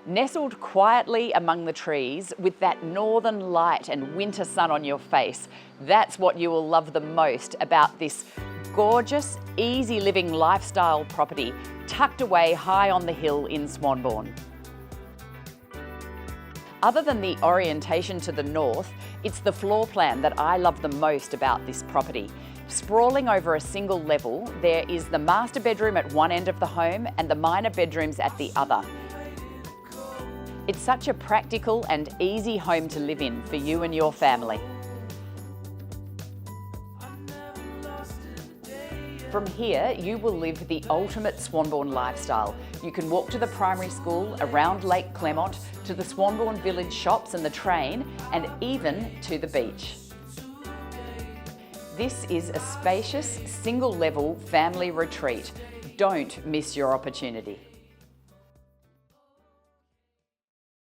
Nestled quietly among the trees with that northern light and winter sun on your face, that's what you will love the most about this gorgeous, easy living lifestyle property tucked away high on the hill in Swanbourne. Other than the orientation to the north, it's the floor plan that I love the most about this property. Sprawling over a single level, there is the master bedroom at one end of the home and the minor bedrooms at the other. It's such a practical and easy home to live in for you and your family. From here, you will live the ultimate Swanbourne lifestyle. You can walk to the primary school, around Lake Claremont, to the Swanbourne Village shops and the train, and even to the beach. This is a spacious, single-level family retreat. Don't miss your opportunity.